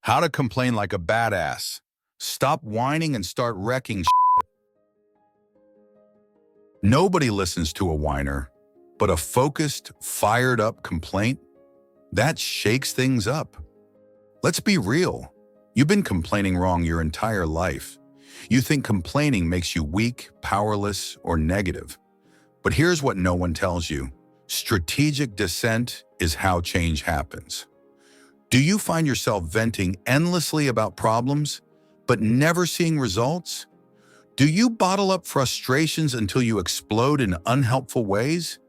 How to complain like a badass. Stop whining and start wrecking shit. Nobody listens to a whiner, but a focused, fired-up complaint, that shakes things up. Let's be real. You've been complaining wrong your entire life. You think complaining makes you weak, powerless, or negative. But here's what no one tells you. Strategic dissent is how change happens. Do you find yourself venting endlessly about problems, but never seeing results? Do you bottle up frustrations until you explode in unhelpful ways?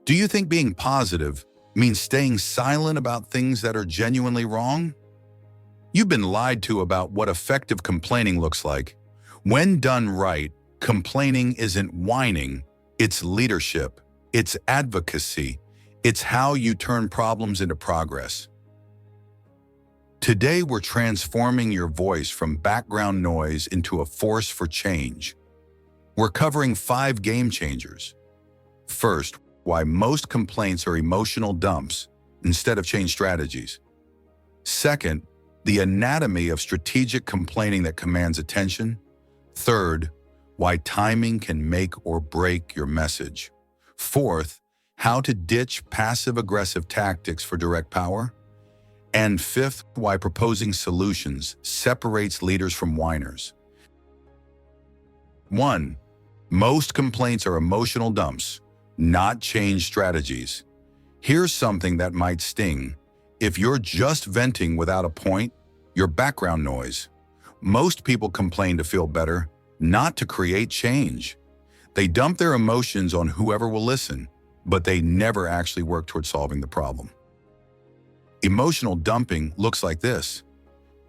Do you think being positive means staying silent about things that are genuinely wrong? You've been lied to about what effective complaining looks like. When done right, complaining isn't whining, it's leadership, it's advocacy, it's how you turn problems into progress. Today, we're transforming your voice from background noise into a force for change. We're covering 5 game changers. First, why most complaints are emotional dumps instead of change strategies. Second, the anatomy of strategic complaining that commands attention. Third, why timing can make or break your message. Fourth, how to ditch passive-aggressive tactics for direct power. And fifth, why proposing solutions separates leaders from whiners. 1. Most complaints are emotional dumps, not change strategies. Here's something that might sting. If you're just venting without a point, you're background noise. Most people complain to feel better, not to create change. They dump their emotions on whoever will listen, but they never actually work toward solving the problem. Emotional dumping looks like this.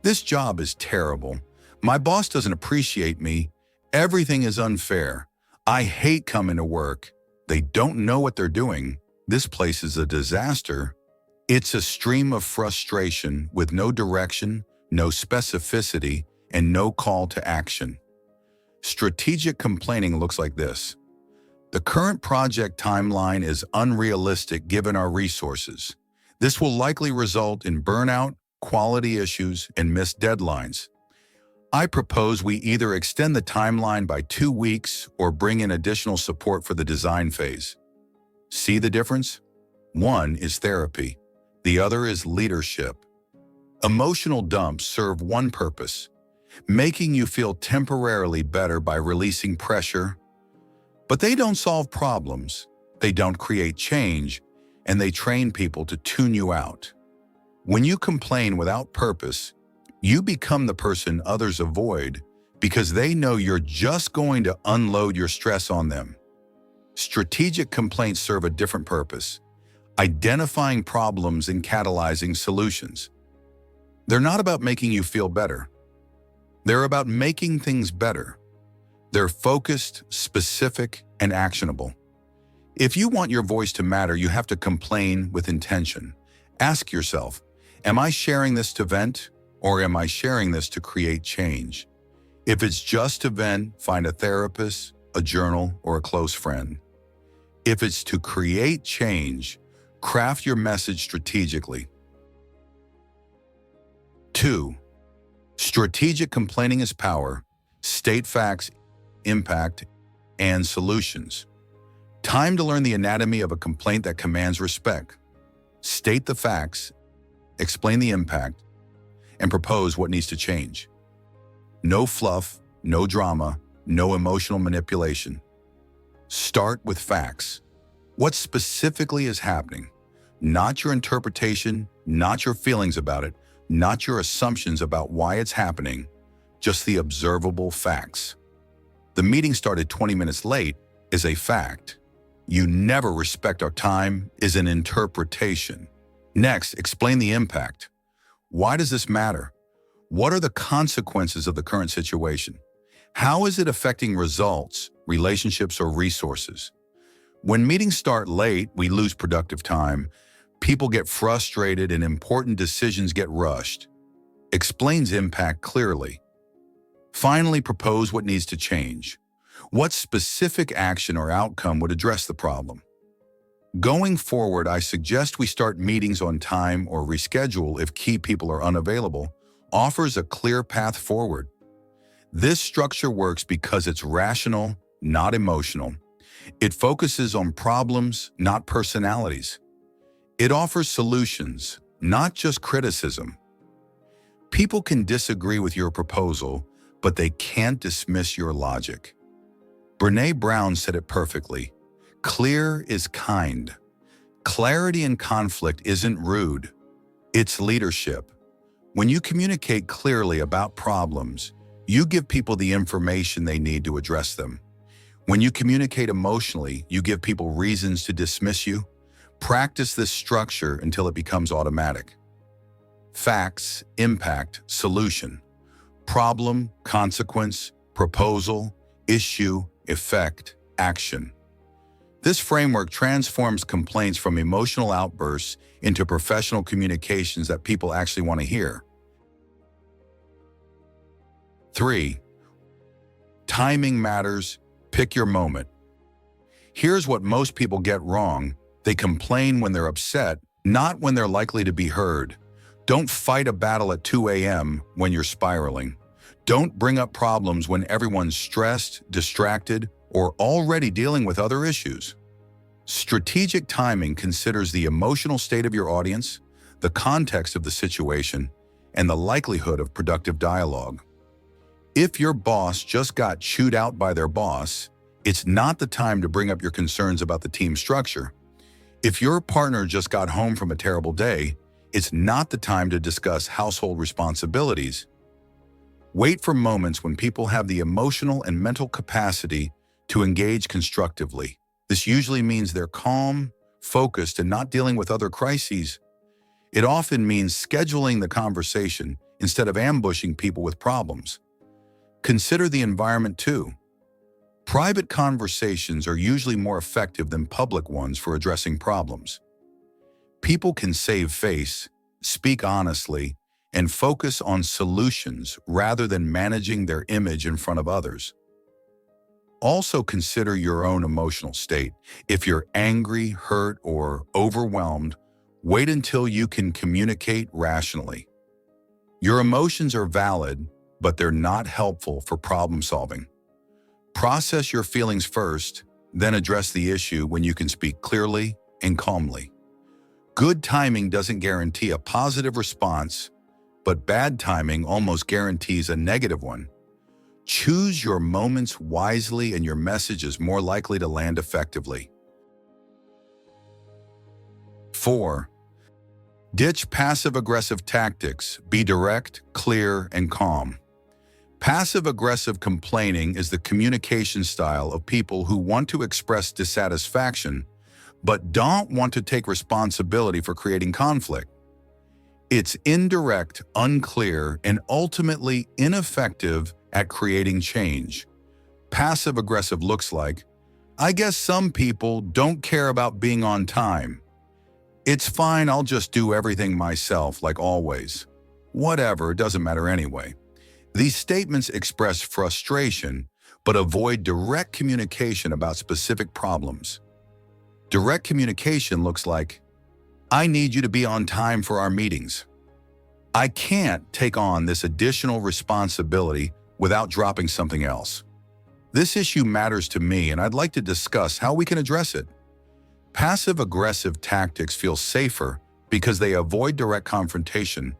This job is terrible. My boss doesn't appreciate me. Everything is unfair. I hate coming to work. They don't know what they're doing. This place is a disaster. It's a stream of frustration with no direction, no specificity, and no call to action. Strategic complaining looks like this. The current project timeline is unrealistic given our resources. This will likely result in burnout, quality issues, and missed deadlines. I propose we either extend the timeline by 2 weeks or bring in additional support for the design phase. See the difference? One is therapy. The other is leadership. Emotional dumps serve one purpose, making you feel temporarily better by releasing pressure. But they don't solve problems, they don't create change, and they train people to tune you out. When you complain without purpose, you become the person others avoid because they know you're just going to unload your stress on them. Strategic complaints serve a different purpose, identifying problems and catalyzing solutions. They're not about making you feel better. They're about making things better. They're focused, specific, and actionable. If you want your voice to matter, you have to complain with intention. Ask yourself, am I sharing this to vent, or am I sharing this to create change? If it's just to vent, find a therapist, a journal, or a close friend. If it's to create change, craft your message strategically. 2. Strategic complaining is power. State facts, impact, and solutions. Time to learn the anatomy of a complaint that commands respect. State the facts, explain the impact, and propose what needs to change. No fluff, no drama, no emotional manipulation. Start with facts. What specifically is happening? Not your interpretation, not your feelings about it, not your assumptions about why it's happening, just the observable facts. The meeting started 20 minutes late is a fact. You never respect our time is an interpretation. Next, explain the impact. Why does this matter? What are the consequences of the current situation? How is it affecting results, relationships, or resources? When meetings start late, we lose productive time. People get frustrated and important decisions get rushed. Explains impact clearly. Finally, propose what needs to change. What specific action or outcome would address the problem? Going forward, I suggest we start meetings on time or reschedule if key people are unavailable, offers a clear path forward. This structure works because it's rational, not emotional. It focuses on problems, not personalities. It offers solutions, not just criticism. People can disagree with your proposal, but they can't dismiss your logic. Brené Brown said it perfectly. Clear is kind. Clarity in conflict isn't rude. It's leadership. When you communicate clearly about problems, you give people the information they need to address them. When you communicate emotionally, you give people reasons to dismiss you. Practice this structure until it becomes automatic. Facts, impact, solution. Problem, consequence, proposal, issue, effect, action. This framework transforms complaints from emotional outbursts into professional communications that people actually want to hear. 3. Timing matters. Pick your moment. Here's what most people get wrong. They complain when they're upset, not when they're likely to be heard. Don't fight a battle at 2 a.m. when you're spiraling. Don't bring up problems when everyone's stressed, distracted, or already dealing with other issues. Strategic timing considers the emotional state of your audience, the context of the situation, and the likelihood of productive dialogue. If your boss just got chewed out by their boss, it's not the time to bring up your concerns about the team structure. If your partner just got home from a terrible day, it's not the time to discuss household responsibilities. Wait for moments when people have the emotional and mental capacity to engage constructively. This usually means they're calm, focused, and not dealing with other crises. It often means scheduling the conversation instead of ambushing people with problems. Consider the environment too. Private conversations are usually more effective than public ones for addressing problems. People can save face, speak honestly, and focus on solutions rather than managing their image in front of others. Also consider your own emotional state. If you're angry, hurt, or overwhelmed, wait until you can communicate rationally. Your emotions are valid, but they're not helpful for problem solving. Process your feelings first, then address the issue when you can speak clearly and calmly. Good timing doesn't guarantee a positive response, but bad timing almost guarantees a negative one. Choose your moments wisely and your message is more likely to land effectively. 4. Ditch passive-aggressive tactics. Be direct, clear, and calm. Passive-aggressive complaining is the communication style of people who want to express dissatisfaction but don't want to take responsibility for creating conflict. It's indirect, unclear, and ultimately ineffective at creating change. Passive-aggressive looks like, I guess some people don't care about being on time. It's fine, I'll just do everything myself like always. Whatever, it doesn't matter anyway. These statements express frustration, but avoid direct communication about specific problems. Direct communication looks like, I need you to be on time for our meetings. I can't take on this additional responsibility without dropping something else. This issue matters to me and I'd like to discuss how we can address it. Passive-aggressive tactics feel safer because they avoid direct confrontation,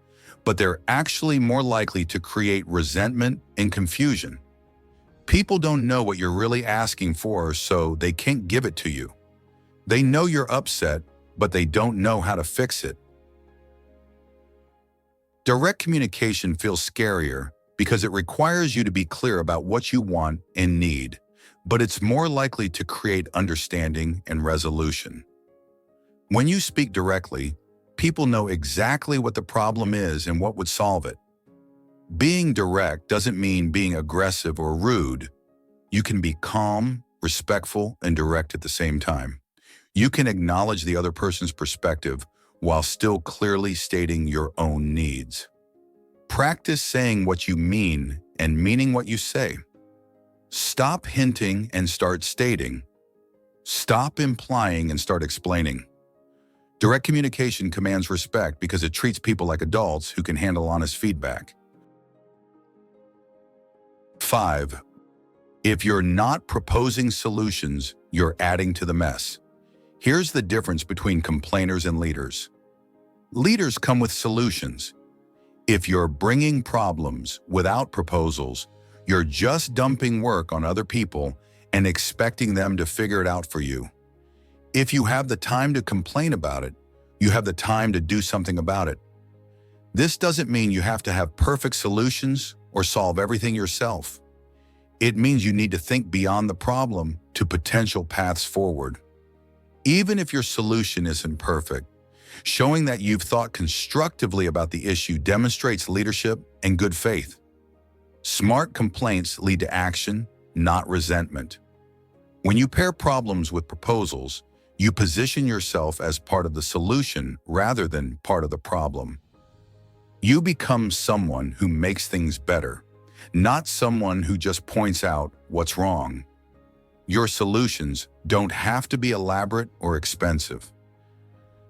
but they're actually more likely to create resentment and confusion. People don't know what you're really asking for, so they can't give it to you. They know you're upset, but they don't know how to fix it. Direct communication feels scarier because it requires you to be clear about what you want and need, but it's more likely to create understanding and resolution. When you speak directly, people know exactly what the problem is and what would solve it. Being direct doesn't mean being aggressive or rude. You can be calm, respectful, and direct at the same time. You can acknowledge the other person's perspective while still clearly stating your own needs. Practice saying what you mean and meaning what you say. Stop hinting and start stating. Stop implying and start explaining. Direct communication commands respect because it treats people like adults who can handle honest feedback. 5. If you're not proposing solutions, you're adding to the mess. Here's the difference between complainers and leaders. Leaders come with solutions. If you're bringing problems without proposals, you're just dumping work on other people and expecting them to figure it out for you. If you have the time to complain about it, you have the time to do something about it. This doesn't mean you have to have perfect solutions or solve everything yourself. It means you need to think beyond the problem to potential paths forward. Even if your solution isn't perfect, showing that you've thought constructively about the issue demonstrates leadership and good faith. Smart complaints lead to action, not resentment. When you pair problems with proposals, you position yourself as part of the solution rather than part of the problem. You become someone who makes things better, not someone who just points out what's wrong. Your solutions don't have to be elaborate or expensive.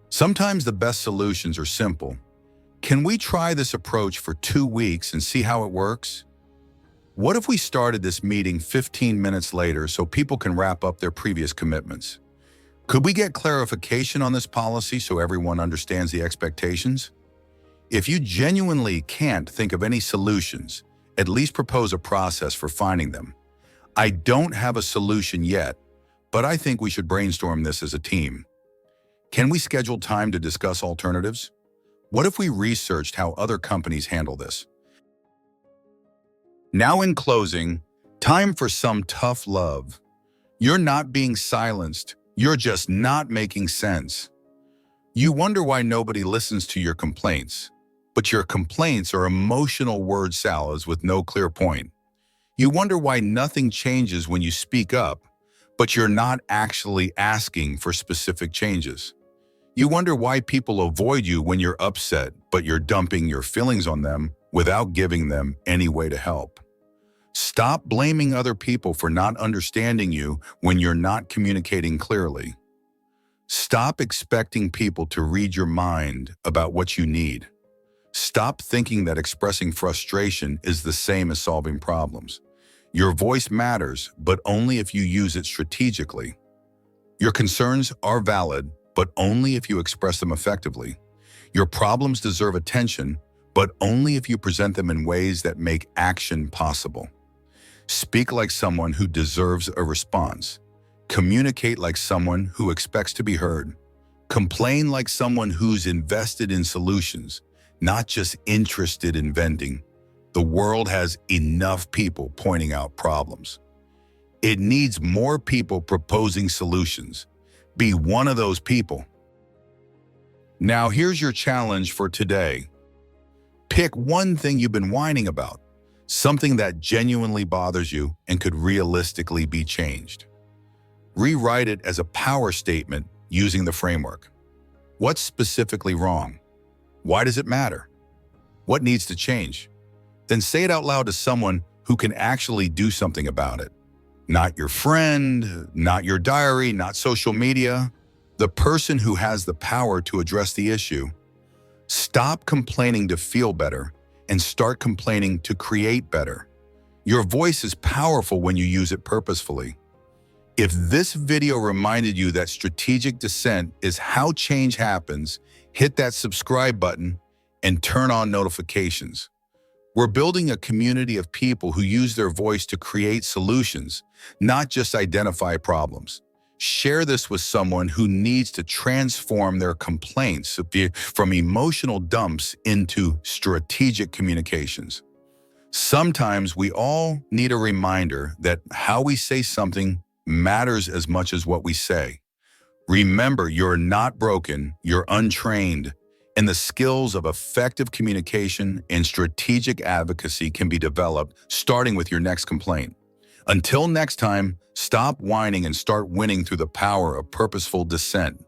Sometimes the best solutions are simple. Can we try this approach for 2 weeks and see how it works? What if we started this meeting 15 minutes later so people can wrap up their previous commitments? Could we get clarification on this policy so everyone understands the expectations? If you genuinely can't think of any solutions, at least propose a process for finding them. I don't have a solution yet, but I think we should brainstorm this as a team. Can we schedule time to discuss alternatives? What if we researched how other companies handle this? Now in closing, time for some tough love. You're not being silenced, you're just not making sense. You wonder why nobody listens to your complaints, but your complaints are emotional word salads with no clear point. You wonder why nothing changes when you speak up, but you're not actually asking for specific changes. You wonder why people avoid you when you're upset, but you're dumping your feelings on them without giving them any way to help. Stop blaming other people for not understanding you when you're not communicating clearly. Stop expecting people to read your mind about what you need. Stop thinking that expressing frustration is the same as solving problems. Your voice matters, but only if you use it strategically. Your concerns are valid, but only if you express them effectively. Your problems deserve attention, but only if you present them in ways that make action possible. Speak like someone who deserves a response. Communicate like someone who expects to be heard. Complain like someone who's invested in solutions, not just interested in venting. The world has enough people pointing out problems. It needs more people proposing solutions. Be one of those people. Now here's your challenge for today. Pick one thing you've been whining about, something that genuinely bothers you and could realistically be changed. Rewrite it as a power statement using the framework. What's specifically wrong? Why does it matter? What needs to change? Then say it out loud to someone who can actually do something about it. Not your friend, not your diary, not social media. The person who has the power to address the issue. Stop complaining to feel better and start complaining to create better. Your voice is powerful when you use it purposefully. If this video reminded you that strategic dissent is how change happens, hit that subscribe button and turn on notifications. We're building a community of people who use their voice to create solutions, not just identify problems. Share this with someone who needs to transform their complaints from emotional dumps into strategic communications. Sometimes we all need a reminder that how we say something matters as much as what we say. Remember, you're not broken, you're untrained, and the skills of effective communication and strategic advocacy can be developed starting with your next complaint. Until next time, stop whining and start winning through the power of purposeful dissent.